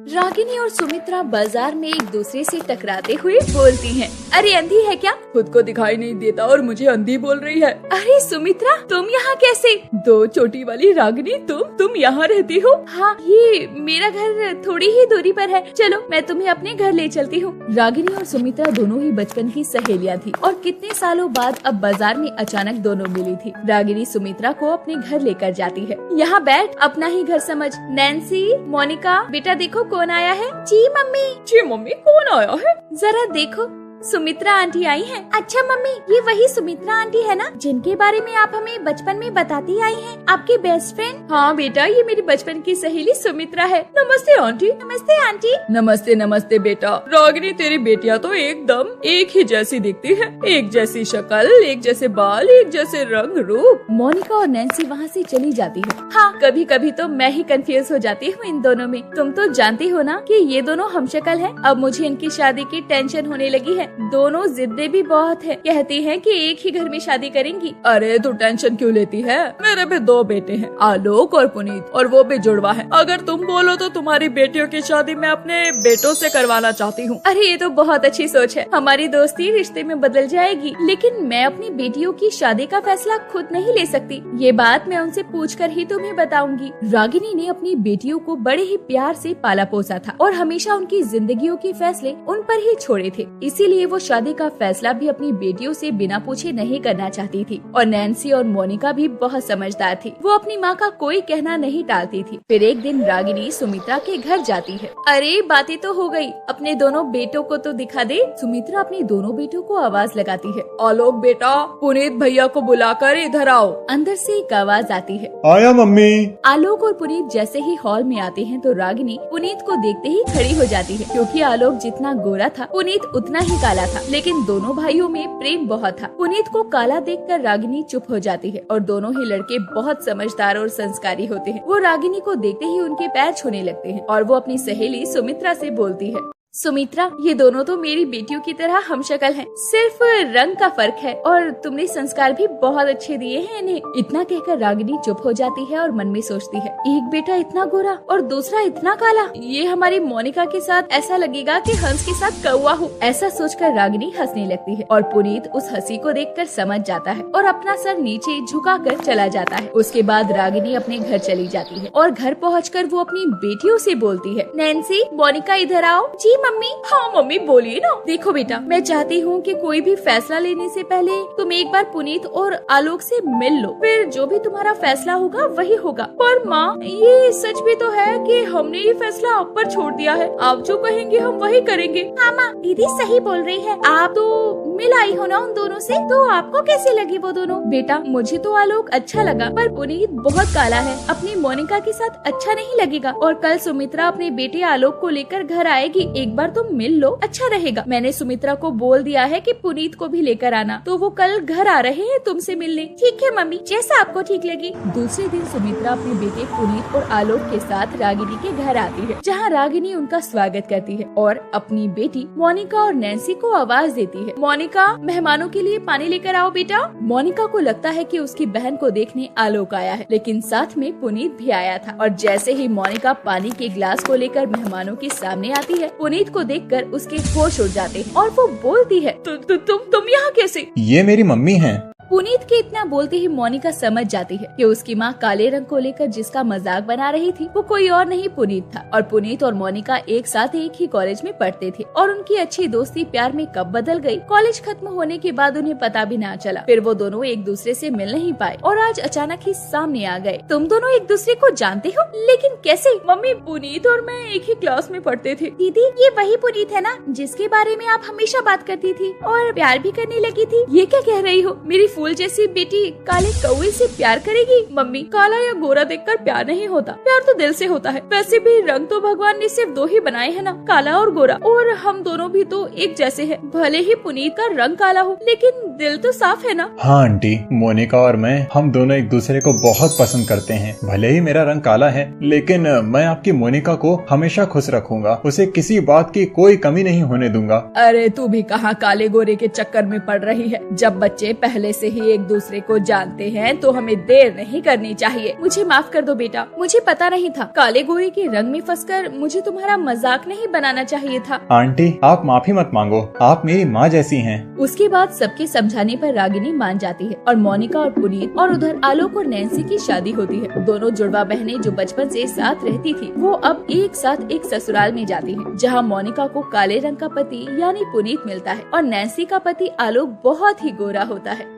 रागिनी और सुमित्रा बाजार में एक दूसरे से टकराते हुए बोलती हैं। अरे अंधी है क्या? खुद को दिखाई नहीं देता और मुझे अंधी बोल रही है। अरे सुमित्रा तुम यहाँ कैसे? दो चोटी वाली रागिनी तुम यहाँ रहती हो? हाँ, ये मेरा घर थोड़ी ही दूरी पर है। चलो मैं तुम्हें अपने घर ले चलती हूँ। रागिनी और सुमित्रा दोनों ही बचपन की सहेलियाँ थी और कितने सालों बाद अब बाजार में अचानक दोनों मिली थी। रागिनी सुमित्रा को अपने घर लेकर जाती है। यहाँ बैठ, अपना ही घर समझ। नैन्सी, मोनिका, बेटा देखो कौन आया है। जी मम्मी कौन आया है? जरा देखो, सुमित्रा आंटी आई हैं। अच्छा मम्मी, ये वही सुमित्रा आंटी है ना जिनके बारे में आप हमें बचपन में बताती आई हैं, आपकी बेस्ट फ्रेंड? हाँ बेटा, ये मेरी बचपन की सहेली सुमित्रा है। नमस्ते आंटी। नमस्ते आंटी। नमस्ते बेटा। रागिनी तेरी बेटियां तो एकदम एक ही जैसी दिखती है, एक जैसी शक्ल, एक जैसे बाल, एक जैसे रंग रूप। मोनिका और नैन्सी वहाँ से चली जाती है। हाँ, कभी कभी तो मैं ही कंफ्यूज हो जाती हूँ इन दोनों में। तुम तो जानती हो ना कि ये दोनों हमशक्ल हैं। अब मुझे इनकी शादी की टेंशन होने लगी है। दोनों जिद्दी भी बहुत है, कहती हैं कि एक ही घर में शादी करेंगी। अरे तू टेंशन क्यों लेती है? मेरे भी दो बेटे हैं, आलोक और पुनीत, और वो भी जुड़वा है। अगर तुम बोलो तो तुम्हारी बेटियों की शादी मैं अपने बेटों से करवाना चाहती हूँ। अरे ये तो बहुत अच्छी सोच है। हमारी दोस्ती रिश्ते में बदल जाएगी। लेकिन मैं अपनी बेटियों की शादी का फैसला खुद नहीं ले सकती। ये बात मैं उनसे पूछकर ही तुम्हें बताऊंगी। रागिनी ने अपनी बेटियों को बड़े ही प्यार से पाला पोसा था और हमेशा उनकी जिंदगियों के फैसले उन पर ही छोड़े थे। इसीलिए वो शादी का फैसला भी अपनी बेटियों से बिना पूछे नहीं करना चाहती थी। और नैन्सी और मोनिका भी बहुत समझदार थी। वो अपनी माँ का कोई कहना नहीं टालती थी। फिर एक दिन रागिनी सुमित्रा के घर जाती है। अरे बातें तो हो गई, अपने दोनों बेटों को तो दिखा दे। सुमित्रा अपने दोनों बेटों को आवाज लगाती है। आलोक बेटा, पुनीत भैया को बुलाकर इधर आओ। अंदर से एक आवाज आती है। आया मम्मी। आलोक और पुनीत जैसे ही हॉल में आते हैं तो रागिनी पुनीत को देखते ही खड़ी हो जाती है, क्योंकि आलोक जितना गोरा था पुनीत उतना ही काला था। लेकिन दोनों भाइयों में प्रेम बहुत था। पुनीत को काला देखकर रागिनी चुप हो जाती है और दोनों ही लड़के बहुत समझदार और संस्कारी होते हैं। वो रागिनी को देखते ही उनके पैर छूने लगते हैं और वो अपनी सहेली सुमित्रा से बोलती है। सुमित्रा, ये दोनों तो मेरी बेटियों की तरह हमशक्ल हैं। सिर्फ रंग का फर्क है और तुमने संस्कार भी बहुत अच्छे दिए हैं इन्हें। इतना कहकर रागिनी चुप हो जाती है और मन में सोचती है, एक बेटा इतना गोरा और दूसरा इतना काला, ये हमारी मोनिका के साथ ऐसा लगेगा कि हंस के साथ कौवा हूँ। ऐसा सोचकर रागिनी हंसने लगती है और पुनीत उस हंसी को देखकर समझ जाता है और अपना सर नीचे झुकाकर चला जाता है। उसके बाद रागिनी अपने घर चली जाती है और घर पहुँचकर वो अपनी बेटियों से बोलती है। नैन्सी, मोनिका इधर आओ। जी मम्मी। हाँ मम्मी बोलिए ना। देखो बेटा, मैं चाहती हूँ कि कोई भी फैसला लेने से पहले तुम एक बार पुनीत और आलोक से मिल लो, फिर जो भी तुम्हारा फैसला होगा वही होगा। पर माँ, ये सच भी तो है कि हमने ये फैसला आप पर छोड़ दिया है। आप जो कहेंगे हम वही करेंगे। हाँ माँ, दीदी सही बोल रही है। आप तो मिल आई हो ना उन दोनों से, तो आपको कैसे लगी वो दोनों? बेटा, मुझे तो आलोक अच्छा लगा, पर पुनीत बहुत काला है, अपनी मोनिका के साथ अच्छा नहीं लगेगा। और कल सुमित्रा अपने बेटे आलोक को लेकर घर आएगी, एक बार तुम मिल लो, अच्छा रहेगा। मैंने सुमित्रा को बोल दिया है कि पुनीत को भी लेकर आना, तो वो कल घर आ रहे हैं तुमसे मिलने। ठीक है मम्मी, जैसा आपको ठीक लगी। दूसरे दिन सुमित्रा अपने बेटे पुनीत और आलोक के साथ रागिनी के घर आती है, जहाँ रागिनी उनका स्वागत करती है और अपनी बेटी मोनिका और नैन्सी को आवाज देती है। मोनिका, मेहमानों के लिए पानी लेकर आओ बेटा। मोनिका को लगता है कि उसकी बहन को देखने आलोक आया है, लेकिन साथ में पुनीत भी आया था। और जैसे ही मोनिका पानी के गिलास को लेकर मेहमानों के सामने आती है, पुनीत को देखकर उसके होश उड़ जाते हैं और वो बोलती है, तुम यहाँ कैसे? ये मेरी मम्मी हैं। पुनीत के इतना बोलते ही मोनिका समझ जाती है कि उसकी माँ काले रंग को लेकर जिसका मजाक बना रही थी वो कोई और नहीं पुनीत था। और पुनीत और मोनिका एक साथ एक ही कॉलेज में पढ़ते थे और उनकी अच्छी दोस्ती प्यार में कब बदल गई, कॉलेज खत्म होने के बाद उन्हें पता भी ना चला। फिर वो दोनों एक दूसरे से मिल नहीं पाए और आज अचानक ही सामने आ गए। तुम दोनों एक दूसरे को जानते हो, लेकिन कैसे? मम्मी, पुनीत और मैं एक ही क्लास में पढ़ते थे। दीदी, ये वही पुनीत है ना जिसके बारे में आप हमेशा बात करती थी और प्यार भी करने लगी थी? ये क्या कह रही हो? मेरी फूल जैसी बेटी काले कौवे से प्यार करेगी? मम्मी, काला या गोरा देखकर प्यार नहीं होता, प्यार तो दिल से होता है। वैसे भी रंग तो भगवान ने सिर्फ दो ही बनाए हैं ना, काला और गोरा, और हम दोनों भी तो एक जैसे हैं। भले ही पुनीत का रंग काला हो, लेकिन दिल तो साफ है ना। हाँ आंटी, मोनिका और मैं, हम दोनों एक दूसरे को बहुत पसंद करते हैं। भले ही मेरा रंग काला है, लेकिन मैं आपकी मोनिका को हमेशा खुश रखूंगा, उसे किसी बात की कोई कमी नहीं होने दूंगा। अरे तू भी कहाँ काले गोरे के चक्कर में पड़ रही है, जब बच्चे पहले से ही एक दूसरे को जानते हैं तो हमें देर नहीं करनी चाहिए। मुझे माफ कर दो बेटा, मुझे पता नहीं था। काले गोरे के रंग में फंसकर मुझे तुम्हारा मजाक नहीं बनाना चाहिए था। आंटी आप माफी मत मांगो, आप मेरी माँ जैसी हैं। उसके बाद सबके समझाने पर रागिनी मान जाती है और मोनिका और पुनीत और उधर आलोक और नैन्सी की शादी होती है। दोनों जुड़वा बहनें जो बचपन से साथ रहती थी वो अब एक साथ एक ससुराल में जाती है, जहाँ मोनिका को काले रंग का पति यानी पुनीत मिलता है और नैन्सी का पति आलोक बहुत ही गोरा होता है।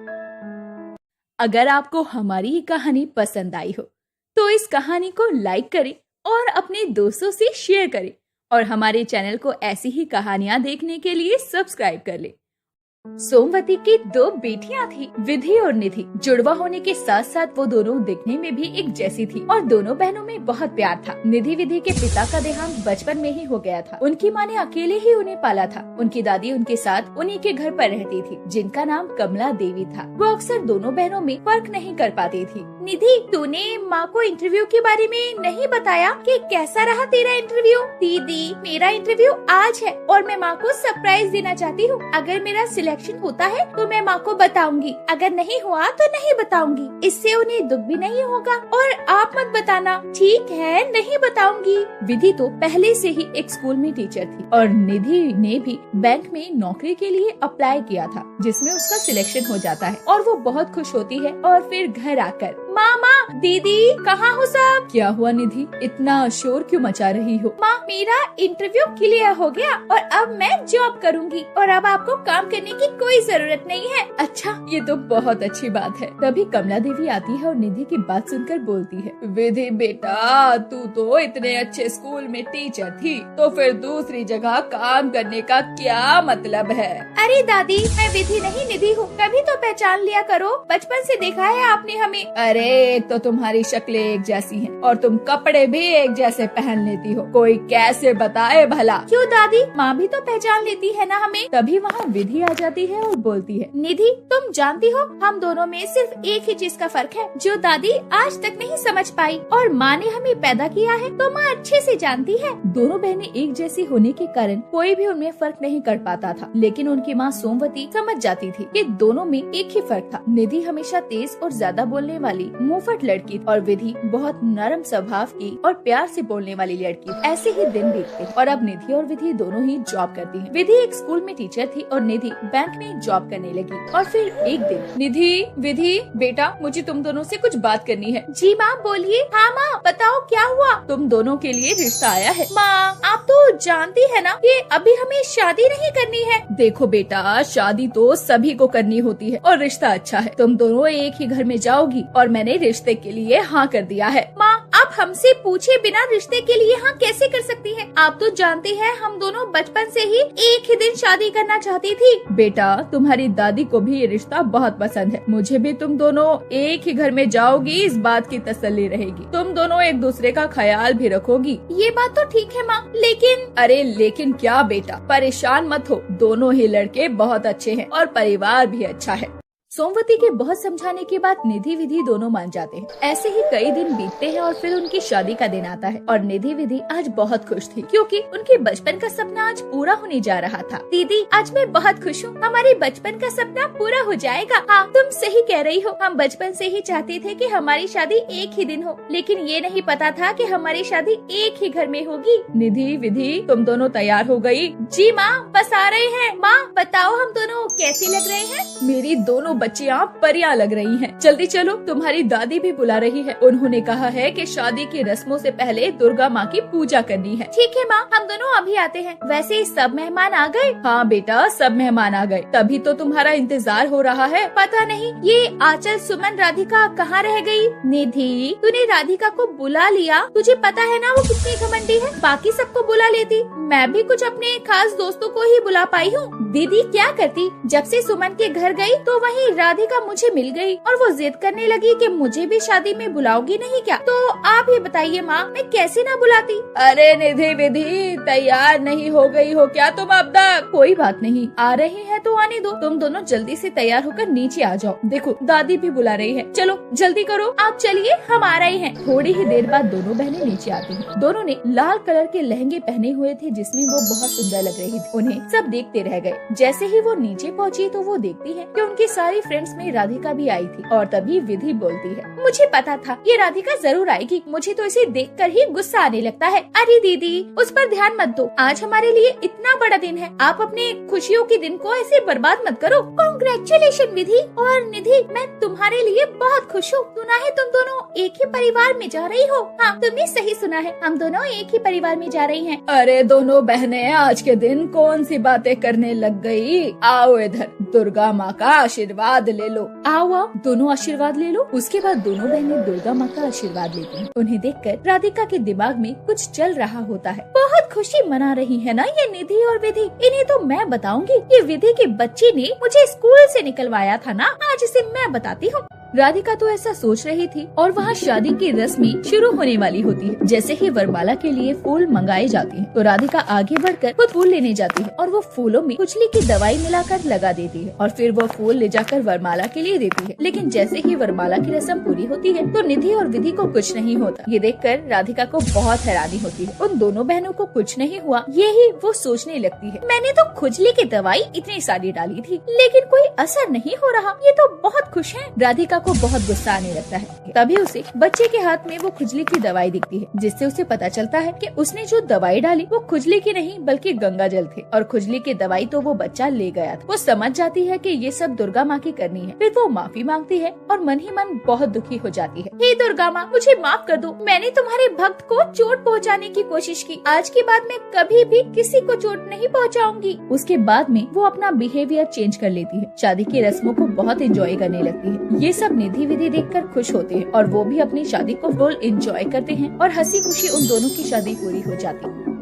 अगर आपको हमारी ये कहानी पसंद आई हो तो इस कहानी को लाइक करें और अपने दोस्तों से शेयर करें और हमारे चैनल को ऐसी ही कहानियाँ देखने के लिए सब्सक्राइब कर लें। सोमवती की 2 बेटियां थी, विधि और निधि। जुड़वा होने के साथ साथ वो दोनों दिखने में भी एक जैसी थी और दोनों बहनों में बहुत प्यार था। निधि विधि के पिता का देहांत बचपन में ही हो गया था। उनकी माँ ने अकेले ही उन्हें पाला था। उनकी दादी उनके साथ उन्हीं के घर पर रहती थी, जिनका नाम कमला देवी था। वो अक्सर दोनों बहनों में फर्क नहीं कर पाती थी। निधि, तूने माँ को इंटरव्यू के बारे में नहीं बताया कि कैसा रहा तेरा इंटरव्यू? दीदी, मेरा इंटरव्यू आज है और मैं माँ को सरप्राइज देना चाहती हूँ। अगर मेरा सिलेक्शन होता है तो मैं माँ को बताऊंगी, अगर नहीं हुआ तो नहीं बताऊंगी। इससे उन्हें दुख भी नहीं होगा और आप मत बताना। ठीक है, नहीं बताऊंगी। विधि तो पहले से ही एक स्कूल में टीचर थी और निधि ने भी बैंक में नौकरी के लिए अप्लाई किया था, जिसमें उसका सिलेक्शन हो जाता है और वो बहुत खुश होती है। और फिर घर आकर माँ, दीदी, कहाँ हो सब? क्या हुआ निधि, इतना शोर क्यों मचा रही हो? माँ, मेरा इंटरव्यू क्लियर हो गया और अब मैं जॉब करूँगी और अब आपको काम करने की कोई जरूरत नहीं है। अच्छा, ये तो बहुत अच्छी बात है। तभी कमला देवी आती है और निधि की बात सुनकर बोलती है, विधि बेटा, तू तो इतने अच्छे स्कूल में टीचर थी, तो फिर दूसरी जगह काम करने का क्या मतलब है? अरे दादी, मैं विधि नहीं निधि हूँ, कभी तो पहचान लिया करो। बचपन से देखा है आपने हमें। अरे एक तो तुम्हारी शक्लें एक जैसी हैं और तुम कपड़े भी एक जैसे पहन लेती हो, कोई कैसे बताए भला? क्यों दादी, माँ भी तो पहचान लेती है ना हमें। तभी वहाँ विधि आ जाती है और बोलती है, निधि, तुम जानती हो हम दोनों में सिर्फ एक ही चीज का फर्क है जो दादी आज तक नहीं समझ पाई, और माँ ने हमें पैदा किया है तो माँ अच्छे से जानती है। दोनों बहनें एक जैसी होने के कारण कोई भी उनमें फर्क नहीं कर पाता था, लेकिन उनकी माँ सोमवती समझ जाती थी कि दोनों में एक ही फर्क था। निधि हमेशा तेज और ज्यादा बोलने वाली मुंहफट लड़की और विधि बहुत नरम स्वभाव की और प्यार से बोलने वाली लड़की। ऐसे ही दिन बीतते और अब निधि और विधि दोनों ही जॉब करती हैं। विधि एक स्कूल में टीचर थी और निधि बैंक में जॉब करने लगी। और फिर एक दिन, निधि, विधि बेटा, मुझे तुम दोनों से कुछ बात करनी है। जी माँ, बोलिए। हाँ माँ, बताओ क्या हुआ? तुम दोनों के लिए रिश्ता आया है। माँ, आप तो जानती है ना कि अभी हमें शादी नहीं करनी है। देखो बेटा, शादी तो सभी को करनी होती है और रिश्ता अच्छा है। तुम दोनों एक ही घर में जाओगी और मैंने रिश्ते के लिए हाँ कर दिया है। माँ, आप हमसे पूछे बिना रिश्ते के लिए हाँ कैसे कर सकती हैं? आप तो जानती हैं हम दोनों बचपन से ही एक ही दिन शादी करना चाहती थी। बेटा, तुम्हारी दादी को भी ये रिश्ता बहुत पसंद है। मुझे भी तुम दोनों एक ही घर में जाओगी इस बात की तसल्ली रहेगी। तुम दोनों एक दूसरे का ख्याल भी रखोगी। ये बात तो ठीक है माँ, लेकिन। अरे लेकिन क्या बेटा, परेशान मत हो। दोनों ही लड़के बहुत अच्छे हैं और परिवार भी अच्छा है। सोमवती के बहुत समझाने के बाद निधि विधि दोनों मान जाते हैं। ऐसे ही कई दिन बीतते हैं और फिर उनकी शादी का दिन आता है और निधि विधि आज बहुत खुश थी क्योंकि उनके बचपन का सपना आज पूरा होने जा रहा था। दीदी, आज मैं बहुत खुश हूँ, हमारे बचपन का सपना पूरा हो जाएगा। हाँ, तुम सही कह रही हो। हम बचपन से ही चाहते थे कि हमारी शादी एक ही दिन हो, लेकिन ये नहीं पता था कि हमारी शादी एक ही घर में होगी। निधि, विधि, तुम दोनों तैयार हो गई? जी माँ, बस आ रहे हैं। माँ, बताओ हम दोनों कैसे लग रहे हैं? मेरी दोनों बच्चियाँ परियां लग रही हैं। जल्दी चलो, तुम्हारी दादी भी बुला रही है। उन्होंने कहा है कि शादी की रस्मों से पहले दुर्गा माँ की पूजा करनी है। ठीक है माँ, हम दोनों अभी आते हैं। वैसे सब मेहमान आ गए? हाँ बेटा, सब मेहमान आ गए, तभी तो तुम्हारा इंतजार हो रहा है। पता नहीं ये आंचल, सुमन, राधिका कहाँ रह गई? निधि, तूने राधिका को बुला लिया? तुझे पता है ना वो कितनी घमंडी है, बाकी सबको बुला लेती। मैं भी कुछ अपने खास दोस्तों को ही बुला पाई हूँ। दीदी क्या करती, जब से सुमन के घर गई तो वहीं राधिका मुझे मिल गई और वो जिद करने लगी कि मुझे भी शादी में बुलाओगी नहीं क्या? तो आप ही बताइए माँ, मैं कैसे ना बुलाती? अरे निधि, विधि, तैयार नहीं हो गई हो क्या तुम अब तक? कोई बात नहीं, आ रही है तो आने दो। तुम दोनों जल्दी से तैयार होकर नीचे आ जाओ। देखो दादी भी बुला रही है, चलो जल्दी करो। आप चलिए, हम आ रहे हैं। थोड़ी ही देर बाद दोनों बहनें नीचे आती हैं। दोनों ने लाल कलर के लहंगे पहने हुए थे जिसमें वो बहुत सुंदर लग रही थी। उन्हें सब देखते रह गए। जैसे ही वो नीचे पहुँची तो वो देखती है कि उनकी सारी फ्रेंड्स में राधिका भी आई थी और तभी विधि बोलती है, मुझे पता था ये राधिका जरूर आएगी। मुझे तो इसे देखकर ही गुस्सा आने लगता है। अरे दीदी, उस पर ध्यान मत दो। आज हमारे लिए इतना बड़ा दिन है, आप अपने खुशियों के दिन को ऐसे बर्बाद मत करो। कांग्रेचुलेशन विधि और निधि, मैं तुम्हारे लिए बहुत खुश हूँ। सुना है तुम दोनों एक ही परिवार में जा रही हो? हाँ, तुमने सही सुना है, हम दोनों एक ही परिवार में जा रही हैं। अरे दोनों बहनें आज के दिन कौन सी बातें करने लग गई? आओ इधर, दुर्गा माँ का आशीर्वाद ले लो। आओ आओ, दोनों आशीर्वाद ले लो। उसके बाद दोनों बहनें दुर्गा माँ का आशीर्वाद लेती हैं। उन्हें देखकर राधिका के दिमाग में कुछ चल रहा होता है। बहुत खुशी मना रही है ना ये निधि और विधि। इन्हें तो मैं बताऊंगी कि विधि की बच्ची ने मुझे स्कूल से निकलवाया था ना, आज इसे मैं बताती हूँ। राधिका तो ऐसा सोच रही थी और वहाँ शादी की रस्में शुरू होने वाली होती है। जैसे ही वरमाला के लिए फूल मंगाए जाते हैं तो राधिका आगे बढ़कर खुद फूल लेने जाती है और वो फूलों में खुजली की दवाई मिलाकर लगा देती है और फिर वो फूल ले जाकर वरमाला के लिए देती है। लेकिन जैसे ही वरमाला की रस्म पूरी होती है तो निधि और विधि को कुछ नहीं होता। ये देखकर राधिका को बहुत हैरानी होती है। उन दोनों बहनों को कुछ नहीं हुआ, यही वो सोचने लगती है। मैंने तो खुजली की दवाई इतनी सारी डाली थी लेकिन कोई असर नहीं हो रहा, ये तो बहुत खुश है। राधिका को बहुत गुस्सा आने लगता है। तभी उसे बच्चे के हाथ में वो खुजली की दवाई दिखती है, जिससे उसे पता चलता है कि उसने जो दवाई डाली वो खुजली की नहीं बल्कि गंगा जल थे और खुजली की दवाई तो वो बच्चा ले गया था। वो समझ जाती है कि ये सब दुर्गा माँ की करनी है। फिर वो माफी मांगती है और मन ही मन बहुत दुखी हो जाती है। हे दुर्गा माँ, मुझे माफ कर दो। मैंने तुम्हारे भक्त को चोट पहुँचाने की कोशिश की। आज के बाद मैं कभी भी किसी को चोट नहीं पहुँचाऊंगी। उसके बाद में वो अपना बिहेवियर चेंज कर लेती है। शादी की रस्मों को बहुत एंजॉय करने लगती है। ये सब निधि विधि देखकर खुश होते हैं और वो भी अपनी शादी को फुल एंजॉय करते हैं और हंसी खुशी उन दोनों की शादी पूरी हो जाती है।